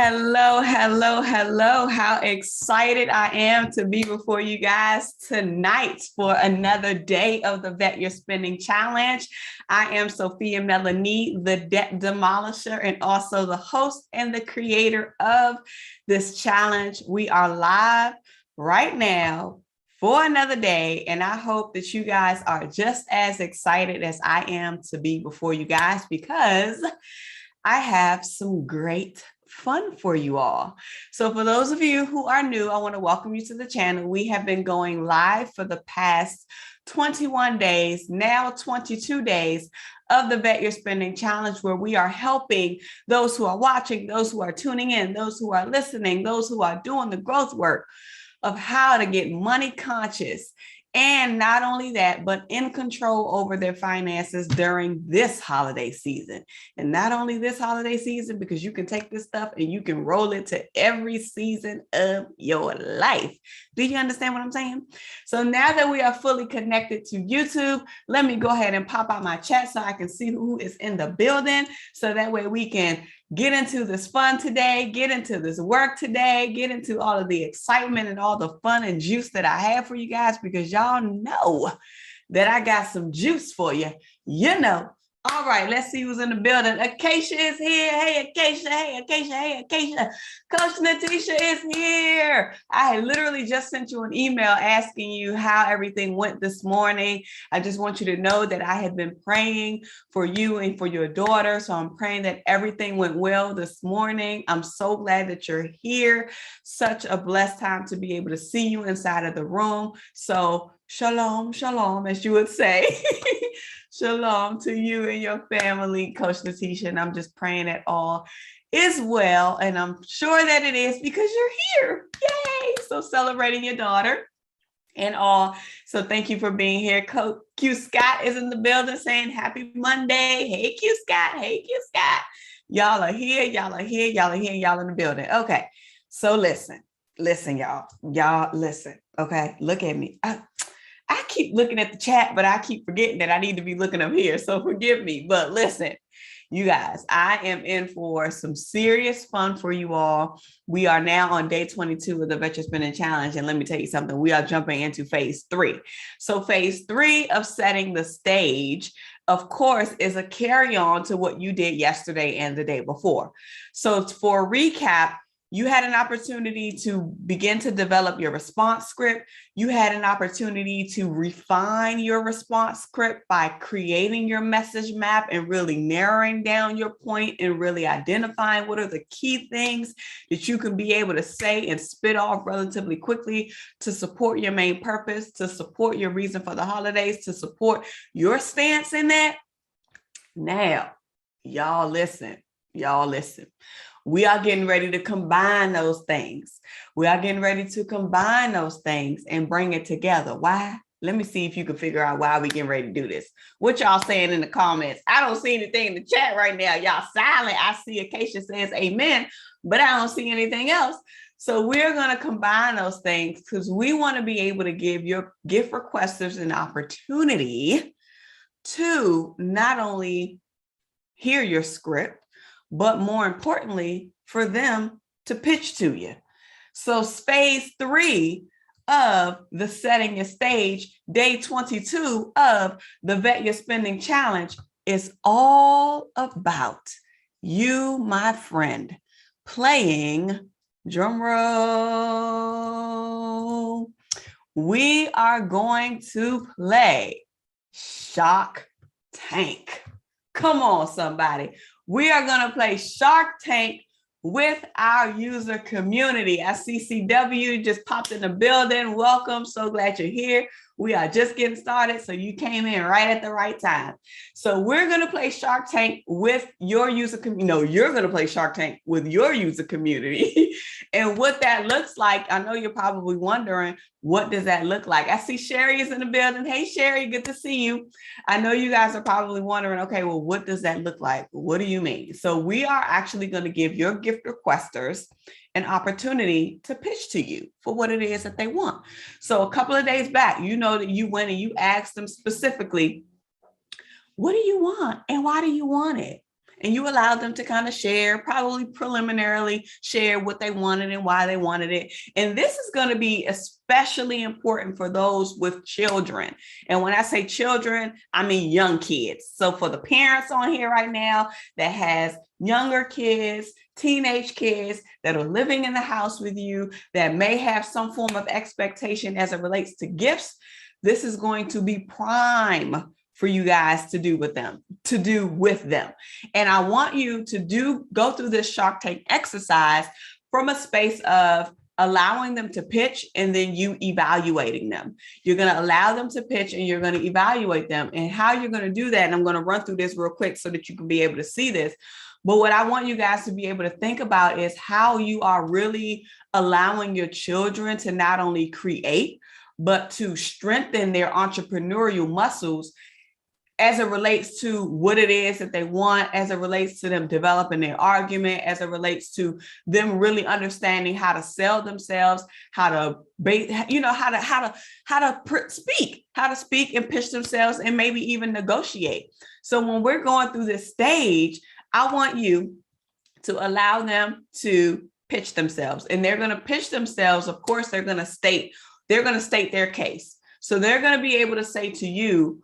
Hello, hello, hello. How excited I am to be before you guys tonight for another day of the Vet Your Spending Challenge. I am Sophia Melone, the Demolisher, and also the host and the creator of this challenge. We are live right now for another day, and I hope that you guys are just as excited as I am to be before you guys because I have some great fun for you all. So for those of you who are new, I want to welcome you to the channel. We have been going live for the past 21 days, now 22 days of the Vet Your Spending Challenge, where we are helping those who are watching, those who are tuning in, those who are listening, those who are doing the growth work of how to get money conscious. And not only that, but in control over their finances during this holiday season. And not only this holiday season, because you can take this stuff and you can roll it to every season of your life. Do you understand what I'm saying? So now that we are fully connected to YouTube, let me go ahead and pop out my chat so I can see who is in the building. So that way we can get into this fun today, get into this work today, get into all of the excitement and all the fun and juice that I have for you guys, because y'all know that I got some juice for you, you know. All right, let's see who's in the building. Acacia is here. Hey, Acacia. Hey, Acacia. Hey, Acacia. Coach Natisha is here. I had literally just sent you an email asking you how everything went this morning. I just want you to know that I have been praying for you and for your daughter. So I'm praying that everything went well this morning. I'm so glad that you're here. Such a blessed time to be able to see you inside of the room. So shalom, shalom, as you would say. Shalom to you and your family, Coach Natisha. And I'm just praying that all is well. And I'm sure that it is because you're here. Yay! So celebrating your daughter and all. So thank you for being here. Coach Q Scott is in the building saying happy Monday. Hey, Q Scott. Hey, Q Scott. Y'all are here. Y'all are here. Y'all are here. Y'all in the building. Okay. So listen, y'all. Y'all listen. Okay. Look at me. I keep looking at the chat, but I keep forgetting that I need to be looking up here. So forgive me, but listen, you guys, I am in for some serious fun for you all. We are now on day 22 of the Vet Your Spending Challenge. And let me tell you something, we are jumping into phase 3. So phase 3 of setting the stage, of course, is a carry on to what you did yesterday and the day before. So for a recap, you had an opportunity to begin to develop your response script. You had an opportunity to refine your response script by creating your message map and really narrowing down your point and really identifying what are the key things that you can be able to say and spit off relatively quickly to support your main purpose, to support your reason for the holidays, to support your stance in that. Now, y'all listen. We are getting ready to combine those things. We are getting ready to combine those things and bring it together. Why? Let me see if you can figure out why we getting ready to do this. What y'all saying in the comments? I don't see anything in the chat right now. Y'all silent. I see Acacia says amen, but I don't see anything else. So we're going to combine those things because we want to be able to give your gift requesters an opportunity to not only hear your script, but more importantly, for them to pitch to you. So phase 3 of the setting your stage, day 22 of the Vet Your Spending Challenge is all about you, my friend, playing, drum roll. We are going to play Shark Tank. Come on, somebody. We are going to play Shark Tank with our user community. I see CW just popped in the building. Welcome. So glad you're here. We are just getting started, so you came in right at the right time. So we're going to play Shark Tank with your user community. No, you're going to play Shark Tank with your user community. And what that looks like, I know you're probably wondering, what does that look like? I see Sherry is in the building. Hey, Sherry, good to see you. I know you guys are probably wondering, okay, well, what does that look like? What do you mean? So we are actually going to give your gift requesters an opportunity to pitch to you for what it is that they want. So a couple of days back, you know that you went and you asked them specifically, what do you want and why do you want it? and you allow them to kind of share, probably preliminarily share what they wanted and why they wanted it. And this is going to be especially important for those with children. And when I say children, I mean young kids. So for the parents on here right now that has younger kids, teenage kids that are living in the house with you, that may have some form of expectation as it relates to gifts, this is going to be prime for you guys to do with them. And I want you to go through this Shark Tank exercise from a space of allowing them to pitch and then you evaluating them. You're going to allow them to pitch and you're going to evaluate them. And how you're going to do that, and I'm going to run through this real quick so that you can be able to see this. But what I want you guys to be able to think about is how you are really allowing your children to not only create, but to strengthen their entrepreneurial muscles as it relates to what it is that they want, as it relates to them developing their argument, as it relates to them really understanding how to sell themselves, how to speak and pitch themselves, and maybe even negotiate. So when we're going through this stage, I want you to allow them to pitch themselves, and they're going to pitch themselves. Of course, they're going to state their case. So they're going to be able to say to you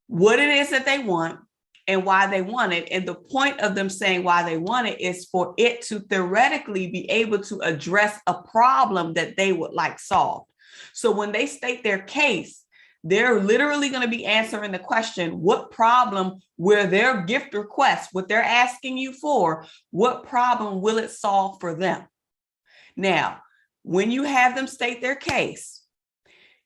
what it is that they want and why they want it. And the point of them saying why they want it is for it to theoretically be able to address a problem that they would like solved. So when they state their case, they're literally going to be answering the question, what problem where their gift request, what they're asking you for, what problem will it solve for them? Now, when you have them state their case,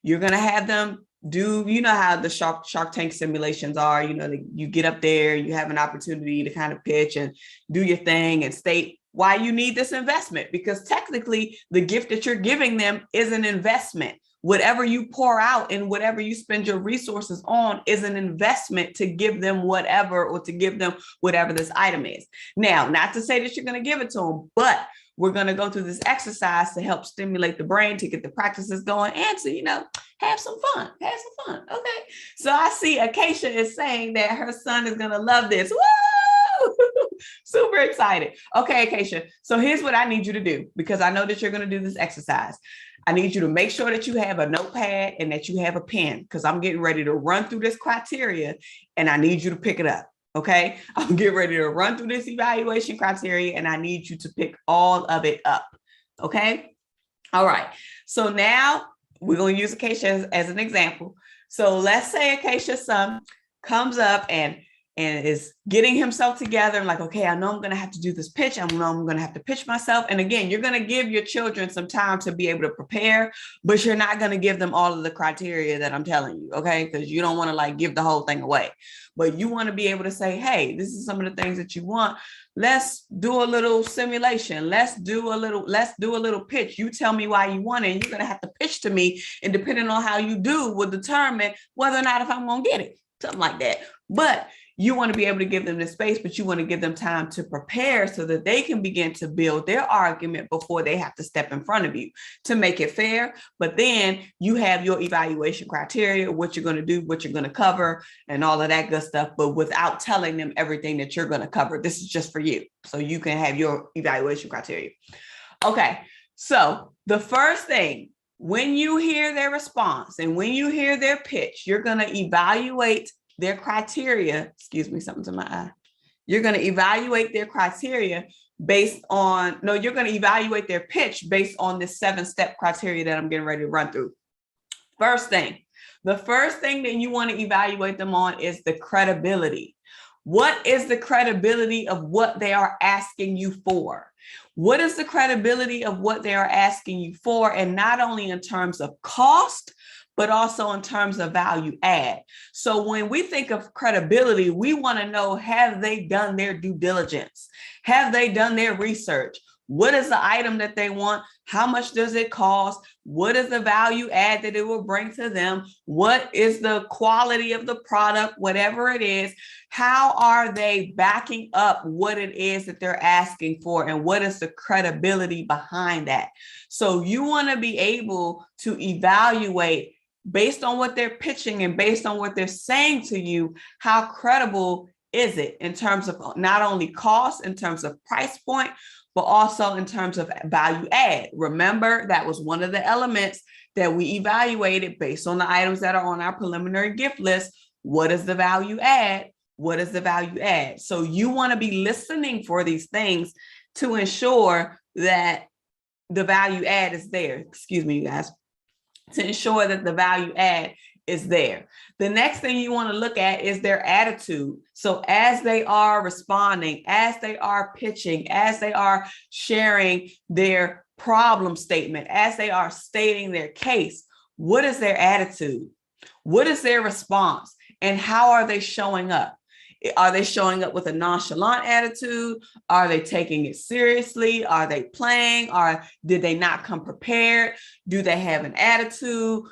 you're going to have them do, you know how the Shark Tank simulations are, you get up there, you have an opportunity to kind of pitch and do your thing and state why you need this investment, because technically the gift that you're giving them is an investment. Whatever you pour out and whatever you spend your resources on is an investment to give them whatever, or to give them whatever this item is. Now, not to say that you're going to give it to them, but we're going to go through this exercise to help stimulate the brain, to get the practices going, and to, have some fun. Okay. So I see Acacia is saying that her son is going to love this. Woo! Super excited. Okay, Acacia. So here's what I need you to do, because I know that you're going to do this exercise. I need you to make sure that you have a notepad and that you have a pen, because I'm getting ready to run through this criteria and I need you to pick it up. Okay, I'm getting ready to run through this evaluation criteria and I need you to pick all of it up. Okay. All right. So now we're going to use Acacia as an example. So let's say Acacia's son comes up and is getting himself together and like, okay, I know I'm going to have to do this pitch. I know I'm going to have to pitch myself. And again, you're going to give your children some time to be able to prepare, but you're not going to give them all of the criteria that I'm telling you. Okay. Because you don't want to like give the whole thing away, but you want to be able to say, hey, this is some of the things that you want. Let's do a little simulation. Let's do a little pitch. You tell me why you want it. And you're going to have to pitch to me. And depending on how you do will determine whether or not if I'm going to get it, something like that. But you want to be able to give them the space, but you want to give them time to prepare so that they can begin to build their argument before they have to step in front of you to make it fair. But then you have your evaluation criteria, what you're going to do, what you're going to cover, and all of that good stuff, but without telling them everything that you're going to cover. This is just for you, so you can have your evaluation criteria. Okay, so the first thing, when you hear their response and when you hear their pitch, you're going to evaluate their criteria. Excuse me, something to my eye. You're going to evaluate their criteria based on, no, you're going to evaluate their pitch based on this 7-step criteria that I'm getting ready to run through. The first thing that you want to evaluate them on is the credibility. What is the credibility of what they are asking you for? What is the credibility of what they are asking you for? And not only in terms of cost, but also in terms of value add. So when we think of credibility, we want to know, have they done their due diligence? Have they done their research? What is the item that they want? How much does it cost? What is the value add that it will bring to them? What is the quality of the product, whatever it is? How are they backing up what it is that they're asking for? And what is the credibility behind that? So you want to be able to evaluate based on what they're pitching and based on what they're saying to you, how credible is it in terms of not only cost, in terms of price point, but also in terms of value add? Remember, that was one of the elements that we evaluated based on the items that are on our preliminary gift list. What is the value add? What is the value add? So you want to be listening for these things to ensure that the value add is there. Excuse me, you guys. To ensure that the value add is there. The next thing you want to look at is their attitude. So as they are responding, as they are pitching, as they are sharing their problem statement, as they are stating their case, what is their attitude? What is their response? And how are they showing up? Are they showing up with a nonchalant attitude? Are they taking it seriously? Are they playing? Or did they not come prepared? Do they have an attitude?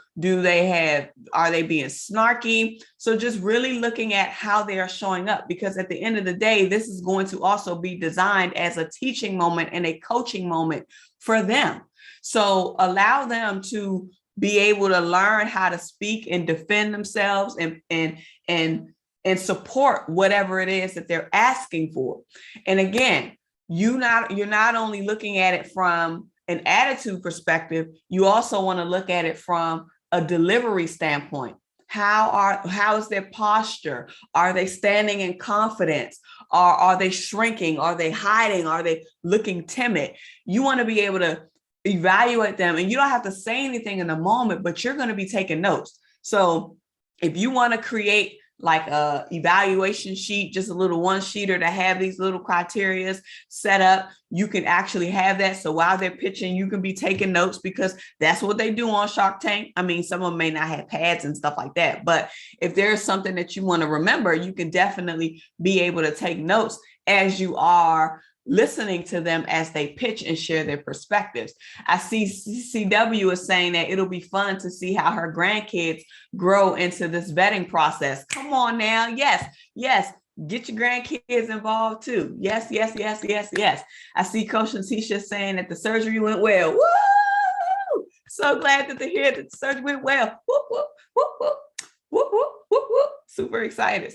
Are they being snarky? So just really looking at how they are showing up, because at the end of the day, this is going to also be designed as a teaching moment and a coaching moment for them. So allow them to be able to learn how to speak and defend themselves and support whatever it is that they're asking for. And again, you're not only looking at it from an attitude perspective, you also want to look at it from a delivery standpoint. How is their posture? Are they standing in confidence? Are they shrinking? Are they hiding? Are they looking timid? You want to be able to evaluate them, and you don't have to say anything in the moment, but you're going to be taking notes. So if you want to create like a evaluation sheet, just a little one-sheeter to have these little criteria set up, you can actually have that. So while they're pitching, you can be taking notes, because that's what they do on Shark Tank. I mean, some of them may not have pads and stuff like that, but if there's something that you want to remember, you can definitely be able to take notes as you are listening to them as they pitch and share their perspectives. I see CW is saying that it'll be fun to see how her grandkids grow into this vetting process. Come on now. Yes. Get your grandkids involved too. Yes. I see Coach Letitia saying that the surgery went well. Woo! So glad to hear that the surgery went well. Whoop, whoop, whoop, whoop. Whoop, whoop, whoop, whoop. Super excited.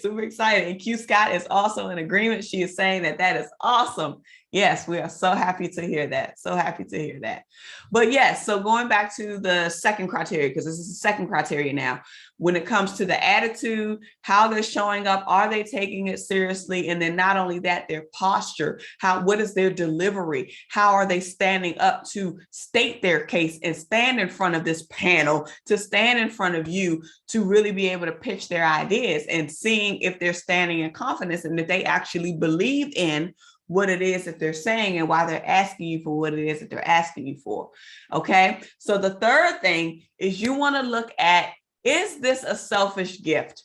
And Q Scott is also in agreement. She is saying that is awesome. Yes, we are so happy to hear that. But yes, so going back to the second criteria, because this is the second criteria now, when it comes to the attitude, how they're showing up, are they taking it seriously? And then not only that, their posture, what is their delivery? How are they standing up to state their case and stand in front of this panel, to stand in front of you, to really be able to pitch their ideas, and seeing if they're standing in confidence and that they actually believe in what it is that they're saying and why they're asking you for what it is that they're asking you for. Okay. So the third thing is you want to look at, is this a selfish gift?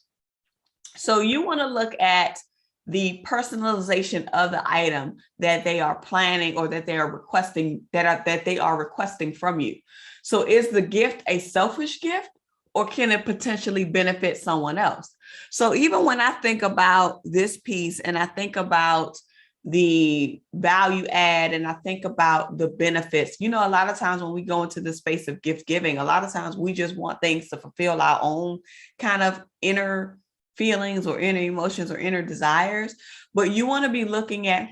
So you want to look at the personalization of the item that they are planning or that they are requesting, that they are requesting from you. So is the gift a selfish gift, or can it potentially benefit someone else? So even when I think about this piece and I think about the value add and I think about the benefits, a lot of times when we go into the space of gift giving, a lot of times we just want things to fulfill our own kind of inner feelings or inner emotions or inner desires. But you want to be looking at,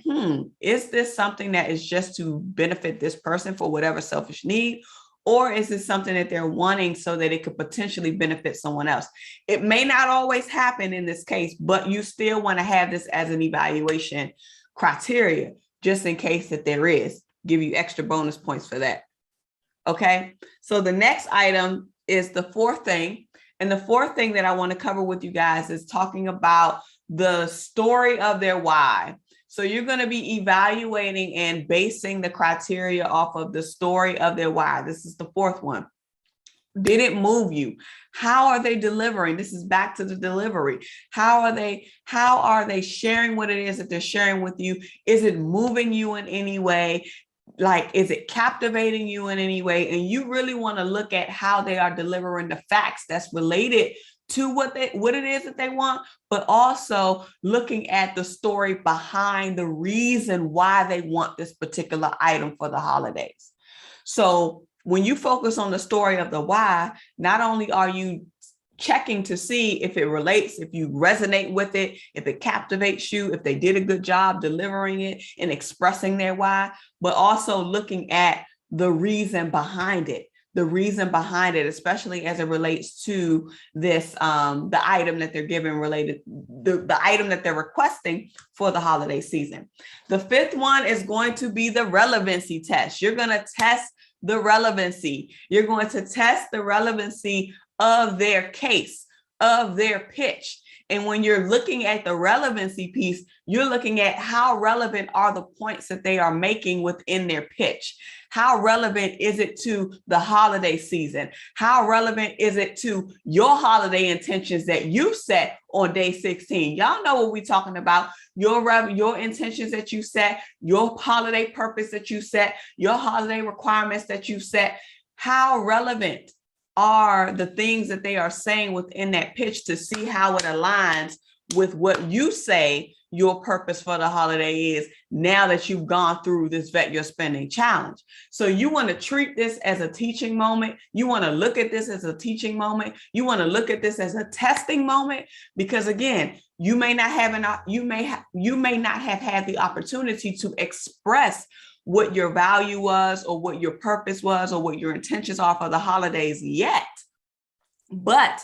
is this something that is just to benefit this person for whatever selfish need? Or is it something that they're wanting so that it could potentially benefit someone else? It may not always happen in this case, but you still want to have this as an evaluation criteria, just in case that there is. Give you extra bonus points for that. Okay, so the next item is the fourth thing. And the fourth thing that I want to cover with you guys is talking about the story of their why. So you're going to be evaluating and basing the criteria off of the story of their why. This is the fourth one. Did it move you? How are they delivering? This is back to the delivery. How are they sharing what it is that they're sharing with you? Is it moving you in any way? Like, is it captivating you in any way? And you really want to look at how they are delivering the facts that's related to what it is that they want, but also looking at the story behind the reason why they want this particular item for the holidays. So when you focus on the story of the why, not only are you checking to see if it relates, if you resonate with it, if it captivates you, if they did a good job delivering it and expressing their why, but also looking at the reason behind it. The reason behind it, especially as it relates to this, the item that they're giving related, the item that they're requesting for the holiday season. The fifth one is going to be the relevancy test. You're going to test the relevancy. You're going to test the relevancy of their case, of their pitch. And when you're looking at the relevancy piece, you're looking at how relevant are the points that they are making within their pitch. How relevant is it to the holiday season? How relevant is it to your holiday intentions that you set on day 16? Y'all know what we're talking about. Your intentions that you set, your holiday purpose that you set, your holiday requirements that you set. How relevant are the things that they are saying within that pitch to see how it aligns with what you say your purpose for the holiday is now that you've gone through this Vet Your Spending challenge. So you want to treat this as a teaching moment. You want to look at this as a teaching moment. You want to look at this as a testing moment, because again, you may not have had the opportunity to express what your value was or what your purpose was or what your intentions are for the holidays yet. But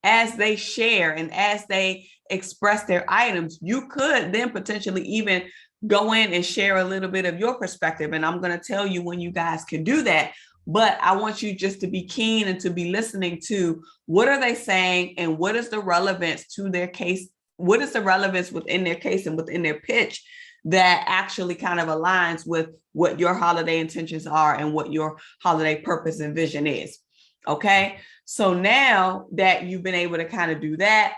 as they share and as they express their items, you could then potentially even go in and share a little bit of your perspective. And I'm going to tell you when you guys can do that. But I want you just to be keen and to be listening to what are they saying and what is the relevance to their case? What is the relevance within their case and within their pitch that actually kind of aligns with what your holiday intentions are and what your holiday purpose and vision is. Okay. So now that you've been able to kind of do that,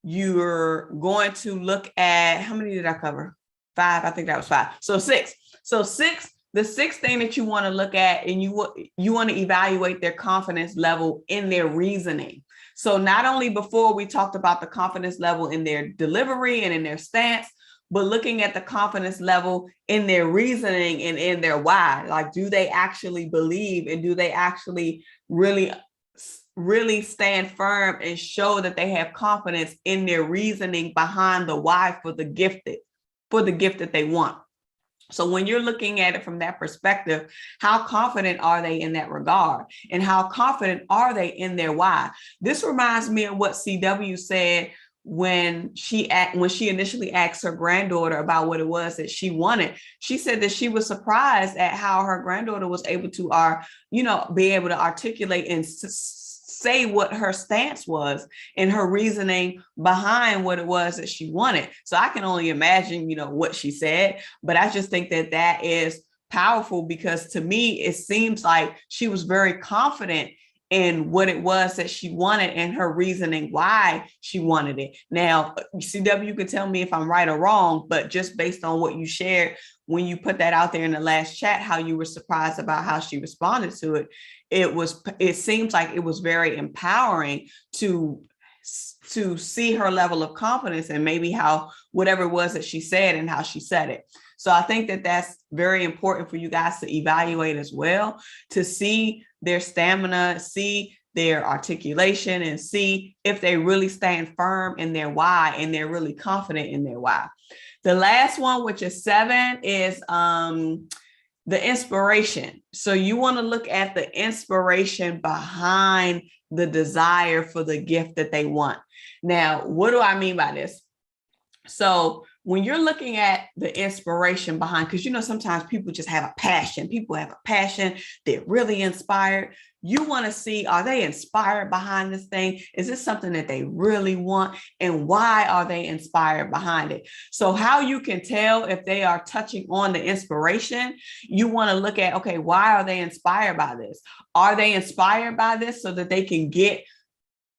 you're going to look at, how many did I cover? 5. I think that was 5. So 6. So 6, the 6th thing that you want to look at, and you want to evaluate their confidence level in their reasoning. So not only before we talked about the confidence level in their delivery and in their stance, but looking at the confidence level in their reasoning and in their why. Like, do they actually believe and do they actually really stand firm and show that they have confidence in their reasoning behind the why for the gift that they want. So when you're looking at it from that perspective, how confident are they in that regard? And how confident are they in their why? This reminds me of what CW said when she initially asked her granddaughter about what it was that she wanted. She said that she was surprised at how her granddaughter was able to be able to articulate and say what her stance was and her reasoning behind what it was that she wanted. So I can only imagine, what she said, but I just think that that is powerful, because to me, it seems like she was very confident in what it was that she wanted and her reasoning why she wanted it. Now, CW, you can tell me if I'm right or wrong, but just based on what you shared when you put that out there in the last chat, how you were surprised about how she responded to it, it seems like it was very empowering to see her level of confidence and maybe how whatever it was that she said and how she said it. So I think that that's very important for you guys to evaluate as well, to see their stamina, see their articulation, and see if they really stand firm in their why and they're really confident in their why. The last one, which is 7, is the inspiration. So you want to look at the inspiration behind the desire for the gift that they want. Now, what do I mean by this? So when you're looking at the inspiration behind, because sometimes people just have a passion. People have a passion. They're really inspired. You want to see, are they inspired behind this thing? Is this something that they really want? And why are they inspired behind it? So how you can tell if they are touching on the inspiration, you want to look at, okay, why are they inspired by this? Are they inspired by this so that they can get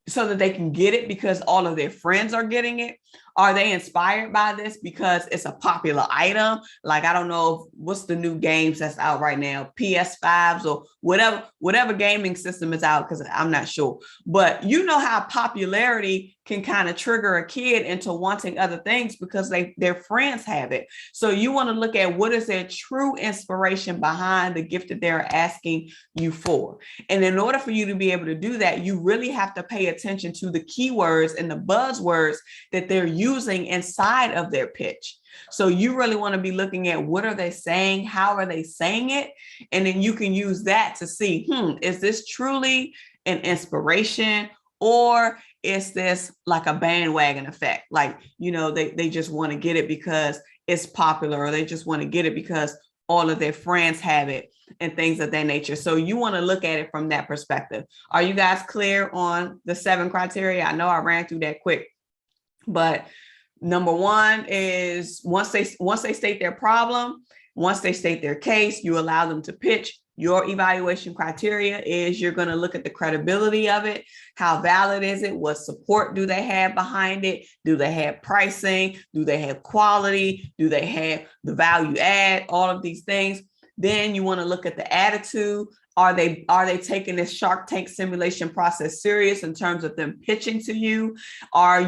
it because all of their friends are getting it? Are they inspired by this because it's a popular item? Like, I don't know, what's the new games that's out right now, PS5s or whatever gaming system is out, because I'm not sure. But you know how popularity can kind of trigger a kid into wanting other things because their friends have it. So you want to look at what is their true inspiration behind the gift that they're asking you for. And in order for you to be able to do that, you really have to pay attention to the keywords and the buzzwords that they're using inside of their pitch. So you really want to be looking at what are they saying? How are they saying it? And then you can use that to see, is this truly an inspiration, or is this like a bandwagon effect? Like, they just want to get it because it's popular, or they just want to get it because all of their friends have it and things of that nature. So you want to look at it from that perspective. Are you guys clear on the 7 criteria? I know I ran through that quick, but number 1 is once they state their problem, once they state their case, you allow them to pitch. Your evaluation criteria is you're going to look at the credibility of it. How valid is it? What support do they have behind it? Do they have pricing? Do they have quality? Do they have the value add? All of these things. Then you want to look at the attitude. Are they taking this Shark Tank simulation process serious in terms of them pitching to you? Are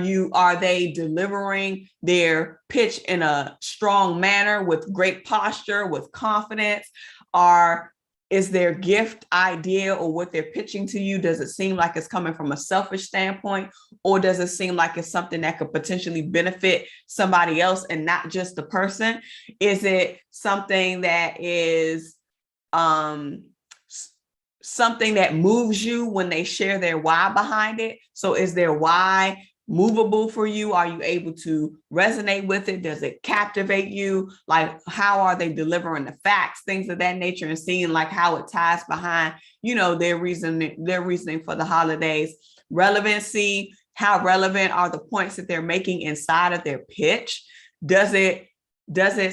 they delivering their pitch in a strong manner with great posture, with confidence? Is their gift idea or what they're pitching to you, does it seem like it's coming from a selfish standpoint, or does it seem like it's something that could potentially benefit somebody else and not just the person? Is it something that is something that moves you when they share their why behind it? So is their why movable for you? Are you able to resonate with it? Does it captivate you? Like, how are they delivering the facts, things of that nature, and seeing like how it ties behind, their reasoning for the holidays. Relevancy, how relevant are the points that they're making inside of their pitch? Does it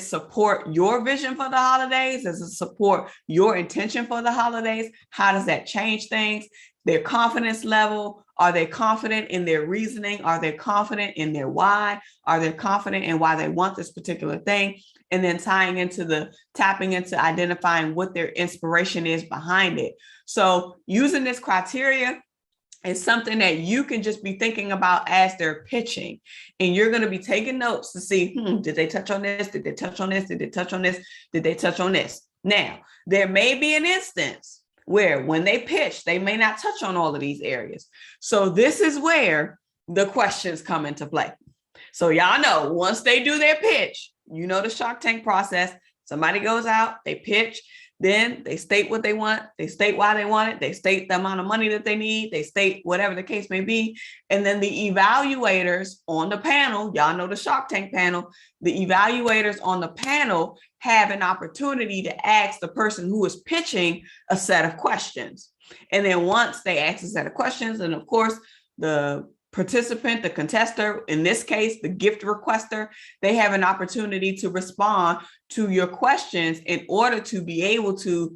support your vision for the holidays? Does it support your intention for the holidays? How does that change things? Their confidence level. Are they confident in their reasoning? Are they confident in their why? Are they confident in why they want this particular thing? And then tapping into identifying what their inspiration is behind it. So using this criteria is something that you can just be thinking about as they're pitching. And you're going to be taking notes to see, did they touch on this? Did they touch on this? Did they touch on this? Did they touch on this? Now, there may be an instance where when they pitch, they may not touch on all of these areas. So this is where the questions come into play. So y'all know, once they do their pitch, the Shark Tank process, somebody goes out, they pitch, then they state what they want, they state why they want it, they state the amount of money that they need, they state whatever the case may be. And then the evaluators on the panel, y'all know the Shark Tank panel, the evaluators on the panel have an opportunity to ask the person who is pitching a set of questions. And then once they ask a set of questions, and of course, the participant, the contester, in this case, the gift requester, they have an opportunity to respond to your questions in order to be able to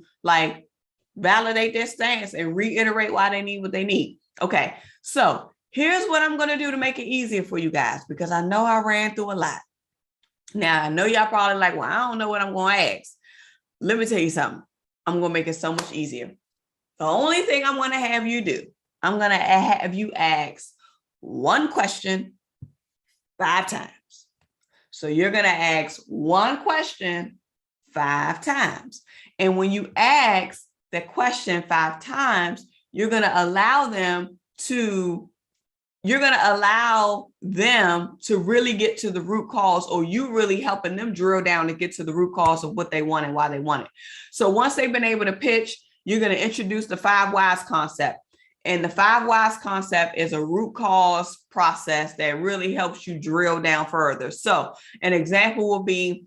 validate their stance and reiterate why they need what they need. Okay, so here's what I'm going to do to make it easier for you guys, because I know I ran through a lot. Now, I know y'all probably like, well, I don't know what I'm going to ask. Let me tell you something. I'm going to make it so much easier. The only thing I'm going to have you do, I'm going to have you ask one question 5 times. So you're going to ask one question 5 times. And when you ask the question 5 times, you're going to allow them to really get to the root cause, or you really helping them drill down to get to the root cause of what they want and why they want it. So once they've been able to pitch, you're going to introduce the 5 whys concept. And the 5 whys concept is a root cause process that really helps you drill down further. So an example will be,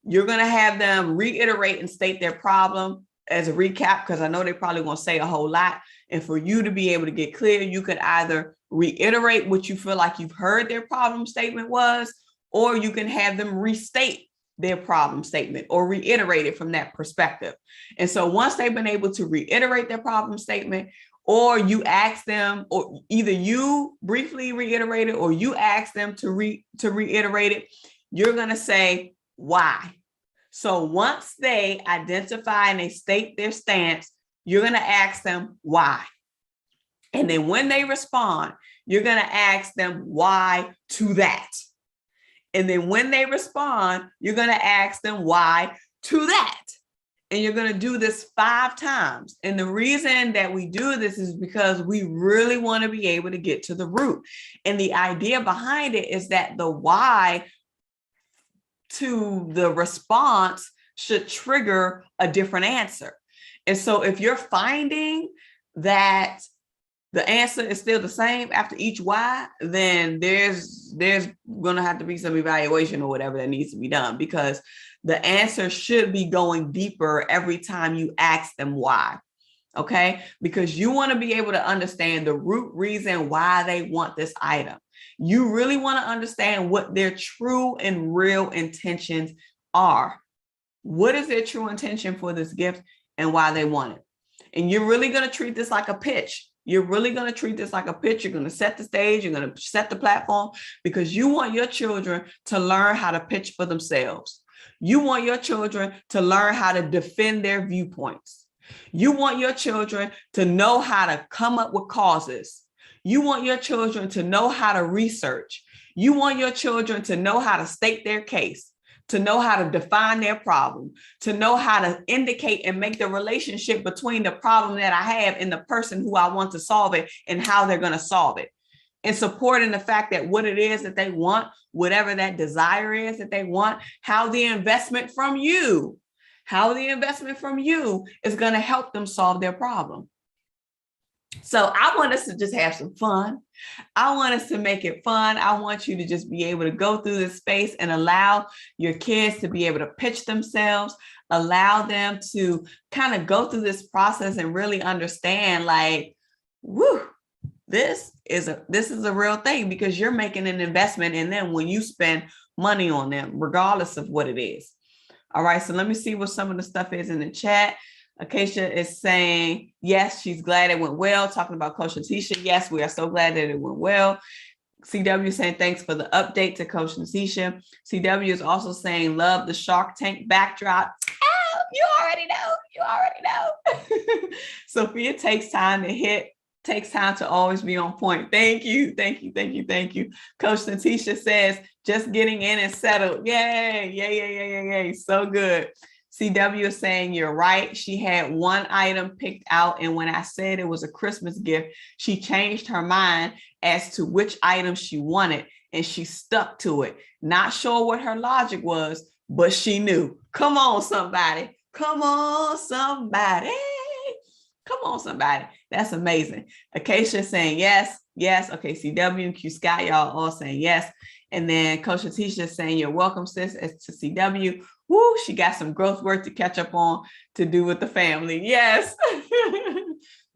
you're going to have them reiterate and state their problem as a recap, because I know they probably won't say a whole lot. And for you to be able to get clear, you could either reiterate what you feel like you've heard their problem statement was, or you can have them restate their problem statement or reiterate it from that perspective. And so once they've been able to reiterate their problem statement or you ask them, or either you briefly reiterate it or you ask them to reiterate it, you're going to say why. So once they identify and they state their stance, you're going to ask them why. And then when they respond, you're going to ask them why to that. And then when they respond, you're going to ask them why to that. And you're going to do this 5 times. And the reason that we do this is because we really want to be able to get to the root. And the idea behind it is that the why to the response should trigger a different answer. And so if you're finding that the answer is still the same after each why, then there's going to have to be some evaluation or whatever that needs to be done, because the answer should be going deeper every time you ask them why. Okay, because you want to be able to understand the root reason why they want this item. You really want to understand what their true and real intentions are. What is their true intention for this gift and why they want it? And you're really going to treat this like a pitch. You're really going to treat this like a pitch. You're going to set the stage. You're going to set the platform, because you want your children to learn how to pitch for themselves. You want your children to learn how to defend their viewpoints. You want your children to know how to come up with causes. You want your children to know how to research. You want your children to know how to state their case, to know how to define their problem, to know how to indicate and make the relationship between the problem that I have and the person who I want to solve it and how they're going to solve it. And supporting the fact that what it is that they want, whatever that desire is that they want, how the investment from you is going to help them solve their problem. So I want us to just have some fun. I want us to make it fun. I want you to just be able to go through this space and allow your kids to be able to pitch themselves, allow them to kind of go through this process and really understand, like, whoo, this is a real thing, because you're making an investment in them when you spend money on them, regardless of what it is. All right, so let me see what some of the stuff is in the chat. Acacia is saying, yes, she's glad it went well. Talking about Coach Letitia. Yes, we are so glad that it went well. CW is saying, thanks for the update to Coach Letitia. CW is also saying, love the Shark Tank backdrop. Oh, you already know. Sophia takes time to always be on point. Thank you. Coach Letitia says, just getting in and settled. Yay. So good. CW is saying, you're right. She had one item picked out, and when I said it was a Christmas gift, she changed her mind as to which item she wanted, and she stuck to it. Not sure what her logic was, but she knew. Come on, somebody. That's amazing. Acacia is saying yes. Okay, CW and Q Sky, y'all all saying yes. And then Coach Letitia is saying, you're welcome, sis, as to CW. Woo, she got some growth work to catch up on to do with the family. Yes.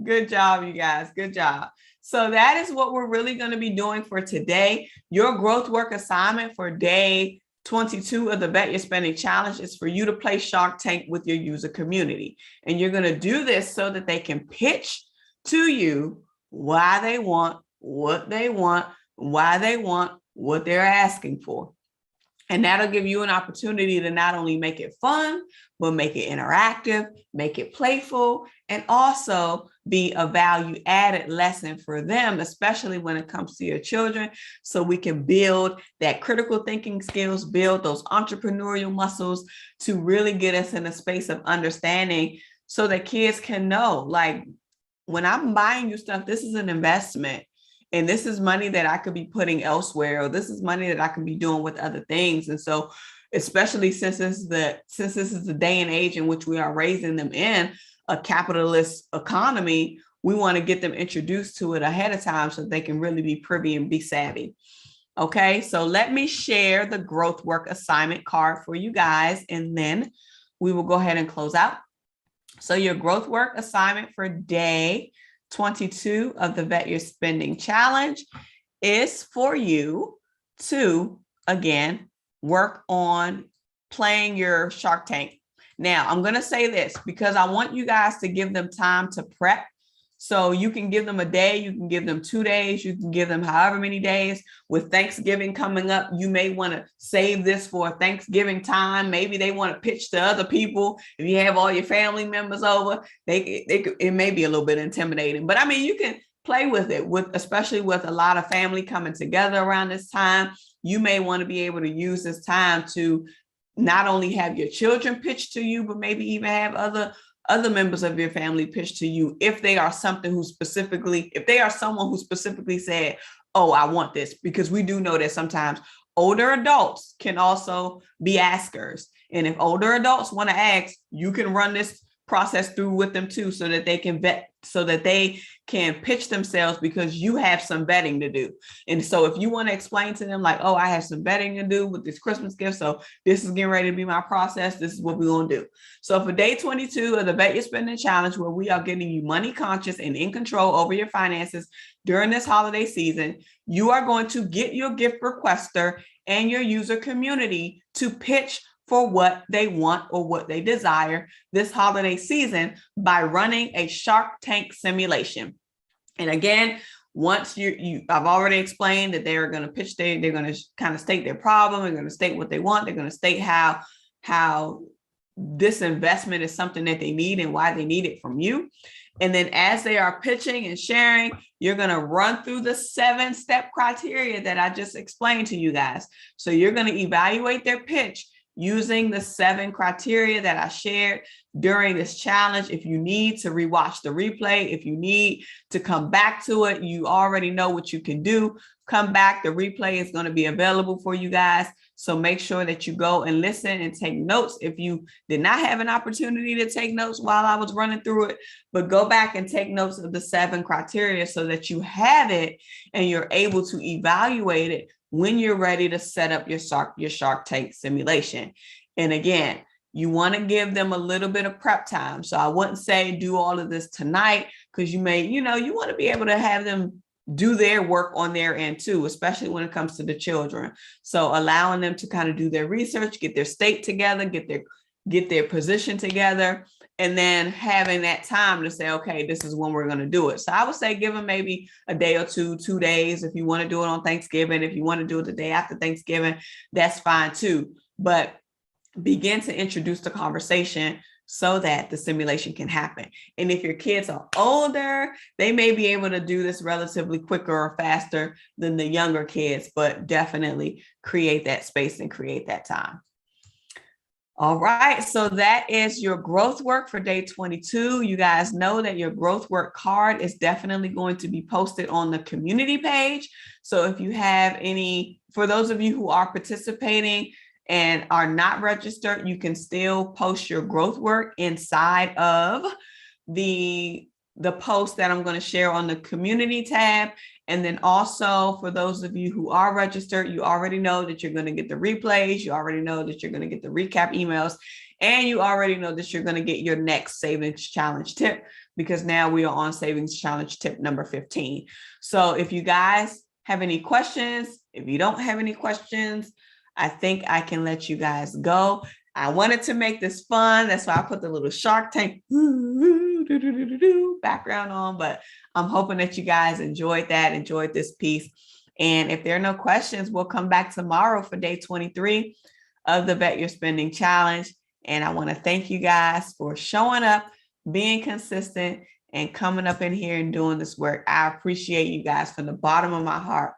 Good job, you guys. Good job. So that is what we're really going to be doing for today. Your growth work assignment for day 22 of the Bet Your Spending Challenge is for you to play Shark Tank with your user community. And you're going to do this so that they can pitch to you why they want, what they want, why they want what they're asking for. And that'll give you an opportunity to not only make it fun, but make it interactive, make it playful, and also be a value added lesson for them, especially when it comes to your children. So we can build that critical thinking skills, build those entrepreneurial muscles to really get us in a space of understanding, so that kids can know, like, when I'm buying you stuff, this is an investment. And this is money that I could be putting elsewhere, or this is money that I can be doing with other things. And so, especially since this is the day and age in which we are raising them in a capitalist economy, we want to get them introduced to it ahead of time so they can really be privy and be savvy. Okay, so let me share the growth work assignment card for you guys, and then we will go ahead and close out. So your growth work assignment for day 22 of the Vet Your Spending Challenge is for you to, again, work on playing your Shark Tank. Now, I'm going to say this because I want you guys to give them time to prep. So you can give them a day, you can give them 2 days, you can give them however many days. With Thanksgiving coming up, you may want to save this for Thanksgiving time. Maybe they want to pitch to other people. If you have all your family members over, it may be a little bit intimidating, but I mean, you can play with it, especially with a lot of family coming together around this time. You may want to be able to use this time to not only have your children pitch to you, but maybe even have other members of your family pitch to you if they are someone who specifically said, oh, I want this, because we do know that sometimes older adults can also be askers. And if older adults want to ask, you can run this process through with them too, so that they can vet, so that they can pitch themselves, because you have some vetting to do. And so if you want to explain to them like, oh, I have some vetting to do with this Christmas gift, so this is getting ready to be my process, this is what we're going to do. So for day 22 of the Vet Your Spending Challenge, where we are getting you money conscious and in control over your finances during this holiday season, you are going to get your gift requester and your user community to pitch for what they want or what they desire this holiday season by running a Shark Tank simulation. And again, once I've already explained that they're going to pitch, they're going to kind of state their problem, they're going to state what they want, they're going to state how this investment is something that they need and why they need it from you. And then as they are pitching and sharing, you're going to run through the 7-step criteria that I just explained to you guys. So you're going to evaluate their pitch using the 7 criteria that I shared during this challenge. If you need to rewatch the replay, if you need to come back to it, you already know what you can do. Come back. The replay is going to be available for you guys. So make sure that you go and listen and take notes. If you did not have an opportunity to take notes while I was running through it, but go back and take notes of the 7 criteria so that you have it and you're able to evaluate it when you're ready to set up your Shark Tank simulation. And again, you want to give them a little bit of prep time. So I wouldn't say do all of this tonight, because you want to be able to have them do their work on their end too, especially when it comes to the children. So allowing them to kind of do their research, get their state together, get their position together, and then having that time to say, okay, this is when we're going to do it. So I would say give them maybe a day or 2 days. If you want to do it on Thanksgiving, if you want to do it the day after Thanksgiving, that's fine too. But begin to introduce the conversation so that the simulation can happen. And if your kids are older, they may be able to do this relatively quicker or faster than the younger kids, but definitely create that space and create that time. All right, so that is your growth work for day 22. You guys know that your growth work card is definitely going to be posted on the community page. So if you have any, for those of you who are participating and are not registered, you can still post your growth work inside of the post that I'm going to share on the community tab. And then also for those of you who are registered, you already know that you're going to get the replays. You already know that you're going to get the recap emails, and you already know that you're going to get your next savings challenge tip, because now we are on savings challenge tip number 15. So if you guys have any questions, if you don't have any questions, I think I can let you guys go. I wanted to make this fun. That's why I put the little Shark Tank background on, but I'm hoping that you guys enjoyed this piece. And if there are no questions, we'll come back tomorrow for day 23 of the Vet Your Spending Challenge. And I want to thank you guys for showing up, being consistent, and coming up in here and doing this work. I appreciate you guys from the bottom of my heart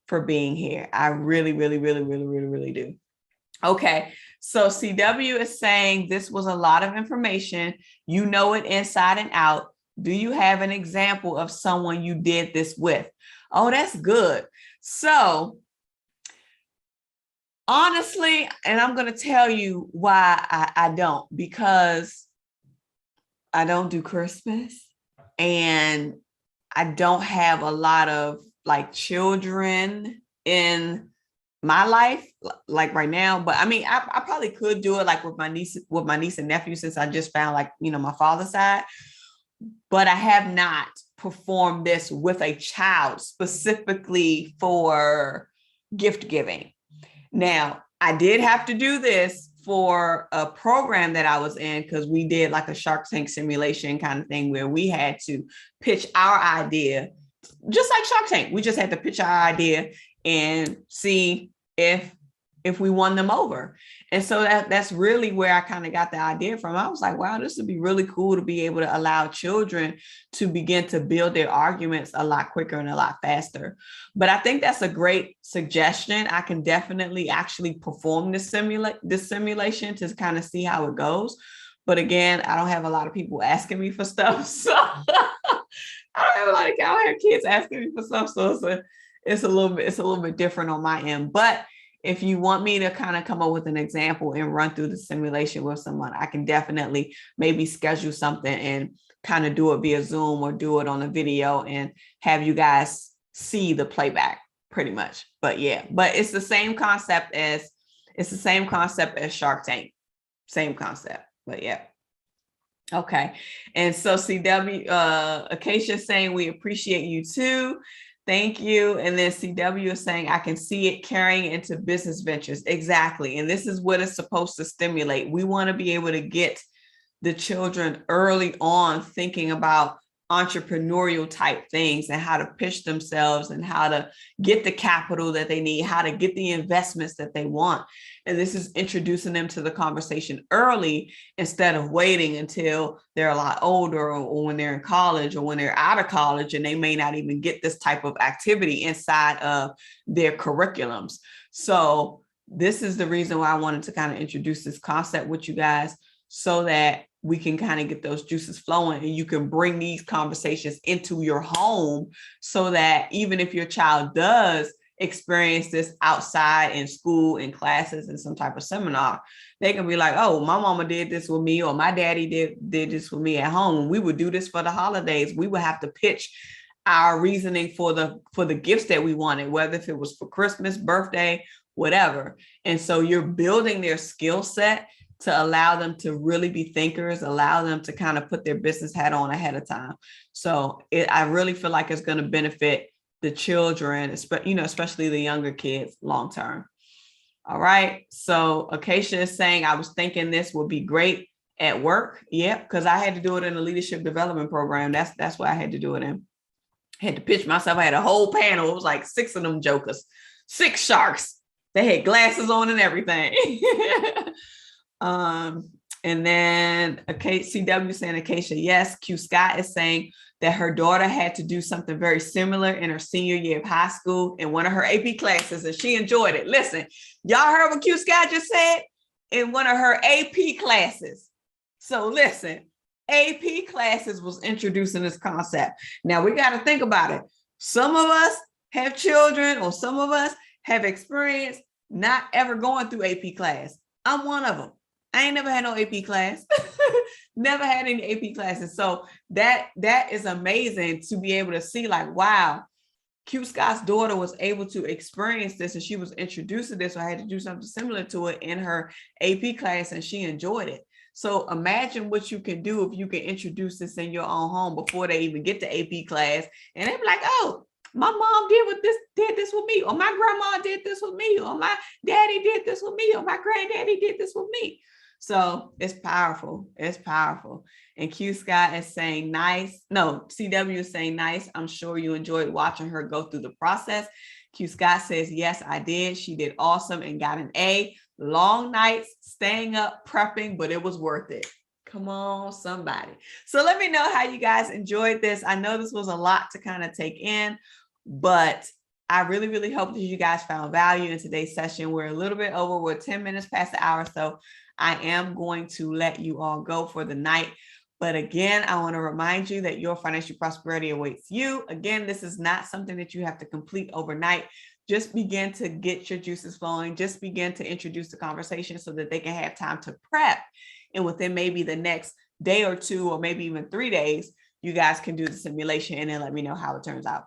for being here. I really, really, really, really, really, really do. Okay, so CW is saying this was a lot of information. You know it inside and out. Do you have an example of someone you did this with? Oh, that's good. So honestly, and I'm going to tell you why I don't, because I don't do Christmas and I don't have a lot of like children in my life like right now. But I mean, I probably could do it like with my niece and nephew, since I just found like, my father's side, but I have not performed this with a child specifically for gift giving. Now, I did have to do this for a program that I was in, because we did like a Shark Tank simulation kind of thing where we had to pitch our idea, just like Shark Tank. We just had to pitch our idea and see if we won them over. And so that's really where I kind of got the idea from. I was like, wow, this would be really cool to be able to allow children to begin to build their arguments a lot quicker and a lot faster. But I think that's a great suggestion. I can definitely actually perform this simulation to kind of see how it goes. But again, I don't have a lot of people asking me for stuff. So I don't have kids asking me for stuff. So it's a little bit different on my end. But if you want me to kind of come up with an example and run through the simulation with someone, I can definitely maybe schedule something and kind of do it via Zoom or do it on a video and have you guys see the playback pretty much. But yeah, but it's the same concept as Shark Tank. Same concept, but yeah. Okay. And so CW, Acacia is saying we appreciate you too. Thank you. And then CW is saying, I can see it carrying into business ventures. Exactly. And this is what it's supposed to stimulate. We want to be able to get the children early on thinking about entrepreneurial type things and how to pitch themselves and how to get the capital that they need, how to get the investments that they want. And this is introducing them to the conversation early instead of waiting until they're a lot older or when they're in college or when they're out of college and they may not even get this type of activity inside of their curriculums. So this is the reason why I wanted to kind of introduce this concept with you guys so that we can kind of get those juices flowing and you can bring these conversations into your home so that even if your child does experience this outside in school, in classes, in some type of seminar, they can be like, oh, my mama did this with me, or my daddy did this with me at home. We would do this for the holidays. We would have to pitch our reasoning for the gifts that we wanted, whether if it was for Christmas, birthday, whatever. And so you're building their skill set to allow them to really be thinkers, allow them to kind of put their business hat on ahead of time. So I really feel like it's going to benefit the children, especially the younger kids long term. All right. So Acacia is saying, I was thinking this would be great at work. Yeah, because I had to do it in a leadership development program. That's what I had to do it in. I had to pitch myself. I had a whole panel. It was like 6 of them jokers, 6 sharks. They had glasses on and everything. And then CW saying Acacia, yes. Q Scott is saying that her daughter had to do something very similar in her senior year of high school in one of her AP classes, and she enjoyed it. Listen, y'all heard what Q Scott just said? In one of her AP classes. So listen, AP classes was introducing this concept. Now we got to think about it. Some of us have children, or some of us have experienced not ever going through AP class. I'm one of them. I ain't never had no AP class, never had any AP classes. So that is amazing to be able to see, like, wow, Q Scott's daughter was able to experience this and she was introduced to this. So I had to do something similar to it in her AP class and she enjoyed it. So imagine what you can do if you can introduce this in your own home before they even get to AP class. And they'd be like, oh, my mom did this with me, or my grandma did this with me, or my daddy did this with me, or my granddaddy did this with me. So it's powerful. It's powerful. And Q Scott is saying nice. No, CW is saying nice. I'm sure you enjoyed watching her go through the process. Q Scott says, yes, I did. She did awesome and got an A. Long nights, staying up, prepping, but it was worth it. Come on, somebody. So let me know how you guys enjoyed this. I know this was a lot to kind of take in, but I really, really hope that you guys found value in today's session. We're a little bit over. We're 10 minutes past the hour. So I am going to let you all go for the night. But again, I want to remind you that your financial prosperity awaits you. Again, this is not something that you have to complete overnight. Just begin to get your juices flowing. Just begin to introduce the conversation so that they can have time to prep. And within maybe the next day or 2, or maybe even 3 days, you guys can do the simulation and then let me know how it turns out.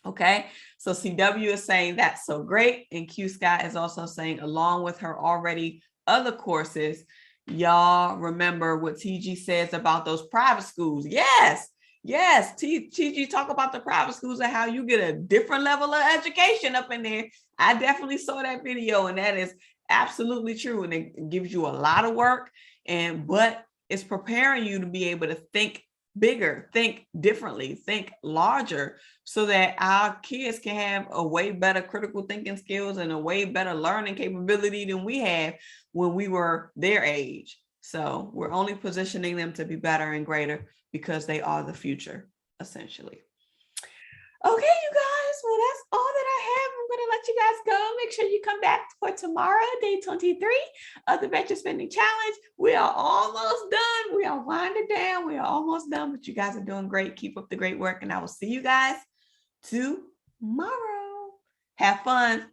Okay, so CW is saying that's so great. And Q Scott is also saying, along with her already other courses, y'all remember what TG says about those private schools. Yes, TG talk about the private schools and how you get a different level of education up in there. I definitely saw that video, and that is absolutely true. And it gives you a lot of work, but it's preparing you to be able to think bigger, think differently, think larger, so that our kids can have a way better critical thinking skills and a way better learning capability than we had when we were their age. So we're only positioning them to be better and greater because they are the future, essentially. Okay, you guys, well, that's all that I have. I'm going to let you guys go. Make sure you come back for tomorrow, day 23 of the Bet Your Spending Challenge. We are almost done. We are winding down. We are almost done, but you guys are doing great. Keep up the great work, and I will see you guys tomorrow. Have fun.